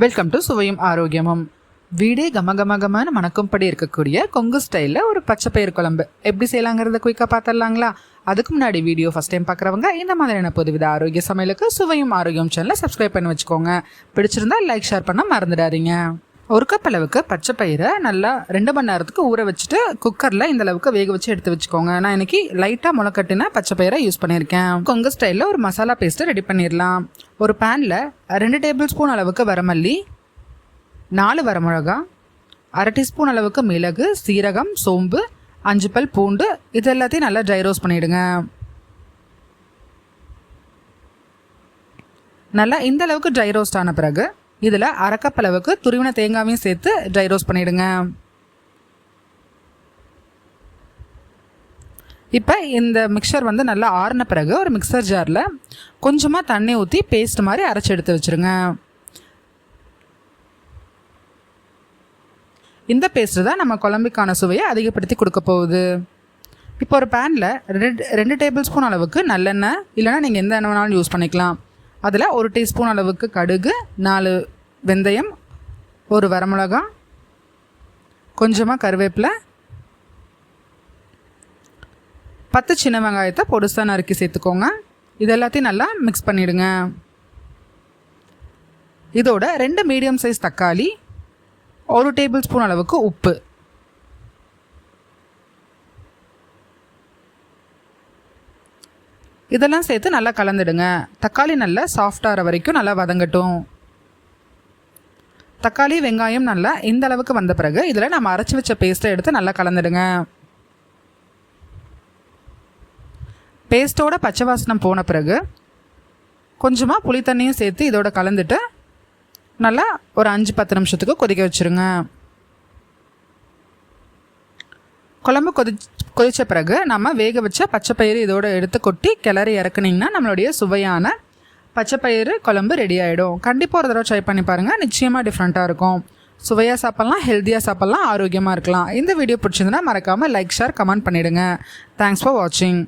Welcome to சுவையும் ஆரோக்கியமும். வீடே கமகமகமான மணக்கும்படி இருக்கக்கூடிய கொங்கு ஸ்டைலில் ஒரு பச்சை பயிர் குழம்பு எப்படி செய்யலாங்கிறத குயிக்காக பார்த்துடலாங்களா? அதுக்கு முன்னாடி வீடியோ ஃபஸ்ட் டைம் பார்க்குறவங்க இந்த மாதிரியான புதுவித ஆரோக்கிய சமையலுக்கு சுவையும் ஆரோக்கியம் சேனலை சப்ஸ்கிரைப் பண்ணி வச்சுக்கோங்க. பிடிச்சிருந்தா லைக் ஷேர் பண்ண மறந்துடாதீங்க. ஒரு கப் அளவுக்கு பச்சை பயிரை நல்லா 2 மணி நேரத்துக்கு ஊற வச்சுட்டு குக்கரில் இந்த அளவுக்கு வேக வச்சு எடுத்து வச்சுக்கோங்க. நான் இன்னைக்கு லைட்டாக முளைக்கட்டின பச்சை பயிரை யூஸ் பண்ணியிருக்கேன். கொங்கு ஸ்டைலில் ஒரு மசாலா பேஸ்ட்டை ரெடி பண்ணிடலாம். ஒரு பேனில் 2 டேபிள் ஸ்பூன் அளவுக்கு வரமல்லி, 4 வரமிளகா, 1/2 டீஸ்பூன் அளவுக்கு மிளகு, சீரகம், சோம்பு, 5 பல் பூண்டு இது எல்லாத்தையும் நல்லா ட்ரை ரோஸ்ட் பண்ணிவிடுங்க. நல்லா இந்த அளவுக்கு ட்ரை ரோஸ்ட் ஆன பிறகு இதில் 1/2 கப் அளவுக்கு துருவின தேங்காவையும் சேர்த்து ட்ரை ரோஸ்ட் பண்ணிவிடுங்க. இப்போ இந்த மிக்சர் நல்லா ஆறின பிறகு ஒரு மிக்சர் ஜாரில் கொஞ்சமாக தண்ணி ஊற்றி பேஸ்ட் மாதிரி அரைச்சி எடுத்து வச்சுருங்க. இந்த பேஸ்ட்டு தான் நம்ம குழம்புக்கான சுவையை அதிகப்படுத்தி கொடுக்க போகுது. இப்போ ஒரு பேனில் 2 டேபிள் ஸ்பூன் அளவுக்கு நல்லெண்ணெய், இல்லைனா நீங்கள் எந்த எண்ணெய் வேணாலும் யூஸ் பண்ணிக்கலாம். அதில் 1 டீஸ்பூன் அளவுக்கு கடுகு, 4 வெந்தயம், 1 வரமிளகா, கொஞ்சமாக கருவேப்பிலை, 10 சின்ன வெங்காயத்தை பொடுசாக நறுக்கி சேர்த்துக்கோங்க. இது எல்லாத்தையும் நல்லா மிக்ஸ் பண்ணிவிடுங்க. இதோட 2 மீடியம் சைஸ் தக்காளி, 1 டேபிள் ஸ்பூன் அளவுக்கு உப்பு, இதெல்லாம் சேர்த்து நல்லா கலந்துடுங்க. தக்காளி நல்லா சாஃப்டாகிற வரைக்கும் நல்லா வதங்கட்டும். தக்காளி வெங்காயம் நல்லா இந்த அளவுக்கு வந்த பிறகு இதில் நம்ம அரைச்சி வச்ச பேஸ்ட்டை எடுத்து நல்லா கலந்துடுங்க. பேஸ்ட்டோட பச்சை வாசனம் போன பிறகு கொஞ்சமாக புளி தண்ணியும் சேர்த்து இதோட கலந்துட்டு நல்லா ஒரு 5-10 நிமிஷத்துக்கு கொதிக்க வச்சுருங்க. குழம்பு கொதித்த பிறகு நம்ம வேக வச்ச பச்சை பயிறு இதோடு எடுத்து கொட்டி கிளறி இறக்குனிங்கன்னா நம்மளுடைய சுவையான பச்சை பயிறு குழம்பு ரெடி ஆகிடும். கண்டிப்பாக ஒரு தடவை ட்ரை பண்ணி பாருங்கள். நிச்சயமாக டிஃப்ரெண்ட்டாக இருக்கும். சுவையாக சாப்பிட்லாம், ஹெல்த்தியாக சாப்பிட்லாம், ஆரோக்கியமாக இருக்கலாம். இந்த வீடியோ பிடிச்சிருந்துன்னா மறக்காமல் லைக், ஷேர், கமெண்ட் பண்ணிவிடுங்க. தேங்க்ஸ் ஃபார் வாட்சிங்.